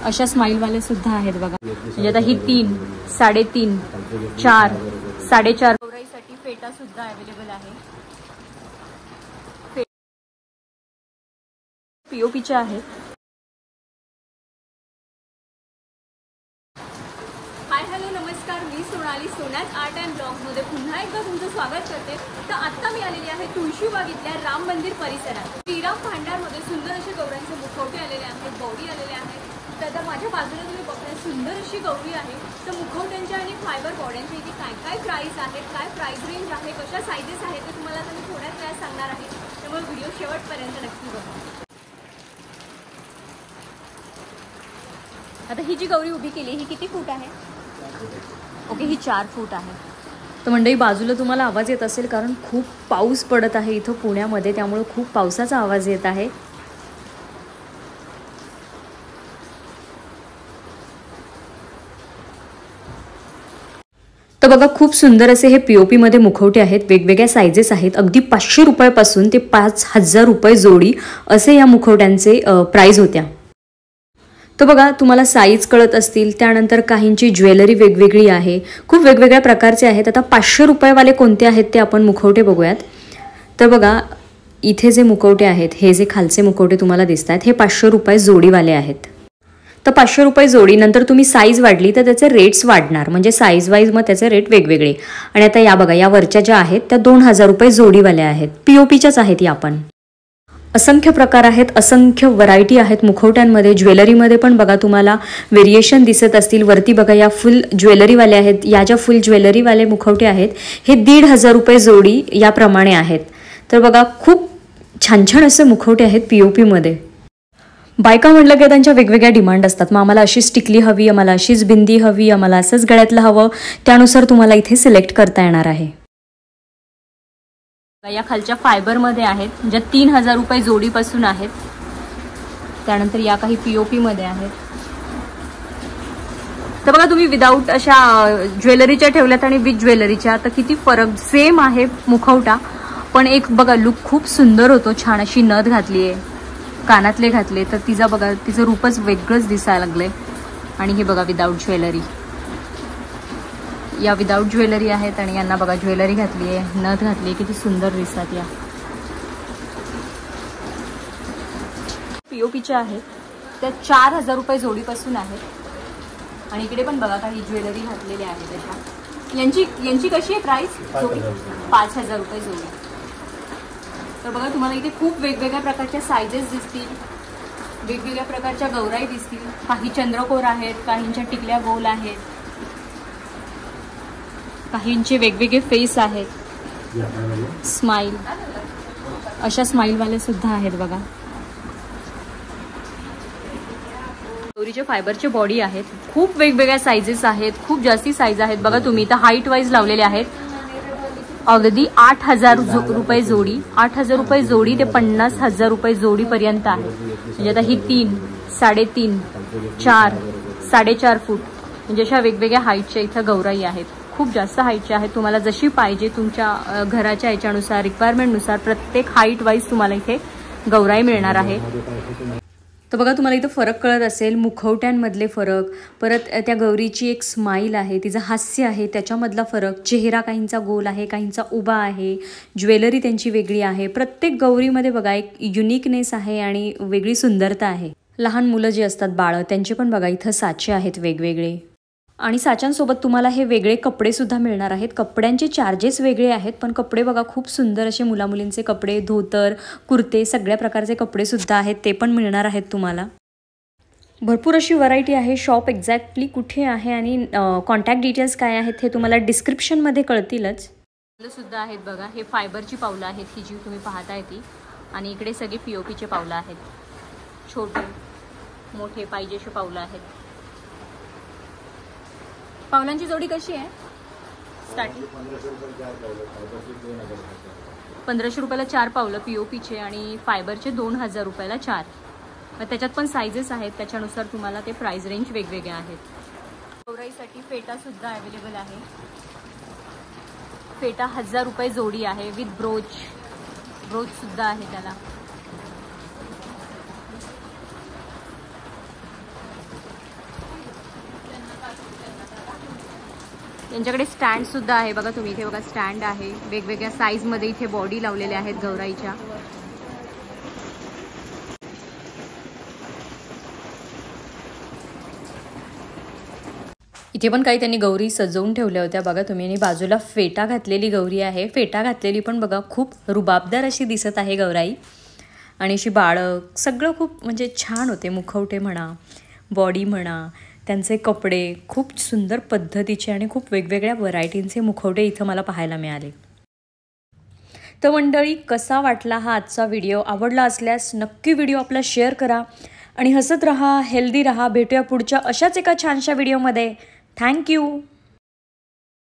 अशा स्माइलवाले सुद्धा आहेत बघा. म्हणजे आता ही 3, 3.5, 4, 4.5 गौराईसाठी फेटा सुद्धा अवेलेबल आहे. पीओपीच्या आहेत. हाय हॅलो नमस्कार, मी सोनाली सोनाज आर्ट अँड ब्लॉग्समध्ये पुन्हा एकदा तुमचं स्वागत करते. तर आत्ता मी आलेली आहे तुळशीबाग इथल्या राम मंदिर परिसरात. श्रीराम भांडारमध्ये सुंदर असे गौरांचे मुखवटे आलेले आहेत, गौरी आलेले आहेत. तर माझ्या बाजूला तुम्ही बघताय सुंदर अशी गौरी आहे. तर मुखवट्यांच्या आणि फायबर बॉड्यांच्या इथे काय काय प्राइस आहेत, काय प्राइस रेंज आहे, कशा साईजेस आहेत ते तुम्हाला आता मी थोड्याच वेळात सांगणार आहे. त्यामुळे व्हिडिओ शेवटपर्यंत नक्की बघा. आता ही जी गौरी उभी केली ही किती फूट आहे? ओके, ही 4 फूट आहे. तर मंडळी बाजूला तुम्हाला आवाज येत असेल कारण खूप पाऊस पडत आहे इथं पुण्यामध्ये, त्यामुळे खूप पावसाचा आवाज येत आहे. तर बघा खूप सुंदर असे हे पीओपी मध्ये मुखवटे आहेत. वेगवेगळ्या साईजेस आहेत. अगदी 500 रुपयापासून ते 5000 रुपये जोडी असे या मुखवट्यांचे प्राइस होत्या. तर बघा तुम्हाला साईज कळत असतील. त्यानंतर काहींची ज्वेलरी वेगवेगळी आहे, खूप वेगवेगळ्या प्रकारचे आहेत. आता 500 रुपयेवाले कोणते आहेत ते आपण मुखवटे बघूयात. तर बघा इथे जे मुखवटे आहेत, हे जे खालचे मुखवटे तुम्हाला दिसत आहेत, हे 500 रुपये जोडीवाले आहेत. तर 500 रुपये जोडी. नंतर तुम्ही साईज वाढली तर त्याचे रेट्स वाढणार, म्हणजे साईज वाईज मग त्याचे रेट वेगवेगळे. आणि आता या बघा या वरच्या ज्या आहेत त्या 2000 रुपये जोडीवाल्या आहेत. पीओपीच्याच आहेत या पण. असंख्य प्रकार आहेत, असंख्य व्हरायटी आहेत मुखवट्यांमध्ये. ज्वेलरीमध्ये पण बघा तुम्हाला व्हेरिएशन दिसत असतील. वरती बघा या फुल ज्वेलरीवाले आहेत. या ज्या फुल ज्वेलरीवाले मुखवटे आहेत हे 1500 रुपये जोडी याप्रमाणे आहेत. तर बघा खूप छान छान असे मुखवटे आहेत पीओपीमध्ये. बायका म्हटलं की त्यांच्या वेगवेगळ्या डिमांड असतात. मग आम्हाला अशीच टिकली हवी, आम्हाला अशीच बिंदी हवी, आम्हाला असंच गळ्यातलं हवं, त्यानुसार तुम्हाला इथे सिलेक्ट करता येणार आहे. या खालच्या फायबरमध्ये आहेत ज्या 3000 रुपये जोडीपासून आहेत. त्यानंतर या काही पीओपीमध्ये आहेत. तर बघा तुम्ही विदाऊट अशा ज्वेलरीच्या ठेवल्यात आणि विथ ज्वेलरीच्या तर किती फरक. सेम आहे मुखवटा पण एक बघा लुक खूप सुंदर होतो. छान अशी नथ घातली आहे, कानातले घातले तर तिचा बघा तिचं रूपच वेगळंच दिसायला लागलंय. आणि हे बघा विदाऊट ज्वेलरी, या विदाऊट ज्वेलरी आहेत आणि यांना बघा ज्वेलरी घातली आहे, नथ घातली, किती सुंदर दिसतात. या पीओपीच्या आहेत त्या 4000 रुपये जोडीपासून आहेत. आणि इकडे पण बघा काही ज्वेलरी घातलेल्या आहेत अशा. यांची कशी आहे प्राइस? 5000 रुपये जोडी. तर बघा तुम्हाला इथे खूप वेगवेगळ्या प्रकारच्या सायझेस दिसतील, वेगवेगळ्या प्रकारच्या गौराई दिसतील. काही चंद्रकोर आहेत, काहींच्या टिकल्या गोल आहेत, काहींचे वेगवेगळे फेस आहेत, स्माइल, अशा स्माइलवाले सुद्धा आहेत बघा. गौरीचे फायबरचे बॉडी आहेत. खूप वेगवेगळ्या साईजेस आहेत, खूप जास्ती साईज आहेत. बघा तुम्ही इथं हाईट वाईज लावलेले आहेत. अगदी 8000 रुपये जोडी, 8000 रुपये जोडी ते 50,000 रुपये जोडीपर्यंत आहे. म्हणजे आता ही 3, 3.5, 4, 4.5 फूट म्हणजे अशा वेगवेगळ्या हाईटच्या इथं गौराई आहेत. खूप जास्त हाईटच्या आहेत. तुम्हाला जशी पाहिजे तुमच्या घराच्या याच्यानुसार रिक्वायरमेंटनुसार प्रत्येक हाईट वाईज तुम्हाला इथे गौराई मिळणार आहे. तर बघा तुम्हाला इथं फरक कळत असेल, मुखवट्यांमधले फरक, परत त्या गौरीची एक स्माईल आहे, तिचं हास्य आहे त्याच्यामधला फरक, चेहरा काहींचा गोल आहे, काहींचा उभा आहे, ज्वेलरी त्यांची वेगळी आहे. प्रत्येक गौरीमध्ये बघा एक युनिकनेस आहे आणि वेगळी सुंदरता आहे. लहान मुलं जे असतात बाळं त्यांचे पण बघा इथं साचे आहेत वेगवेगळे. आणि साच्यांसोबत तुम्हाला हे वेगळे कपडे सुद्धा मिळणार आहेत. कपड्यांचे चार्जेस वेगळे आहेत पण कपडे बघा खूप सुंदर असे मुलामुलींचे कपडे, धोतर, कुर्ते, सगळ्या प्रकारचे कपडे सुद्धा आहेत, ते पण मिळणार आहेत तुम्हाला. भरपूर अशी व्हरायटी आहे. शॉप एक्झॅक्टली कुठे आहे आणि कॉन्टॅक्ट डिटेल्स काय आहेत हे तुम्हाला डिस्क्रिप्शनमध्ये कळतीलच. सुद्धा आहेत बघा, हे फायबरची पावलं आहेत ही जी तुम्ही पाहताय ती. आणि इकडे सगळे पीओपीचे पावलं आहेत, छोटे मोठे पाहिजे असे पावलं आहेत. पावलांची जोडी कशी आहे? स्टार्टिंग 1500 रुपयाला 4 पावलं पीओपीचे आणि फायबरचे 2000 रुपयाला 4. मग त्याच्यात पण सायझेस आहेत, त्याच्यानुसार तुम्हाला ते प्राइस रेंज वेगवेगळे आहेत. गौराईसाठी फेटा सुद्धा अवेलेबल आहे. फेटा 1000 रुपये जोडी आहे विथ ब्रोच सुद्धा आहे त्याला. यांच्याकडे स्टँड सुद्धा आहे बघा तुम्ही, इथे बघा स्टँड आहे, वेगवेगळ्या साईज मध्ये इथे बॉडी लावलेल्या आहेत गौराईच्या. इथे पण काही त्यांनी गौरी सजवून ठेवल्या होत्या बघा तुम्ही. आणि बाजूला फेटा घातलेली गौरी आहे, फेटा घातलेली पण बघा खूप रुबाबदार अशी दिसत आहे गौराई. आणि अशी बाळक सगळं खूप म्हणजे छान होते, मुखवटे म्हणा, बॉडी म्हणा, त्यांचे कपडे खूप सुंदर पद्धतीचे आणि खूप वेगवेगळ्या व्हरायटींचे मुखवटे इथं मला पाहायला मिळाले. तर मंडळी, कसा वाटला हा आजचा व्हिडिओ? आवडला असल्यास नक्की व्हिडिओ आपला शेअर करा आणि हसत रहा, हेल्दी रहा. भेटूया पुढच्या अशाच एका छानशा व्हिडिओमध्ये. थँक्यू.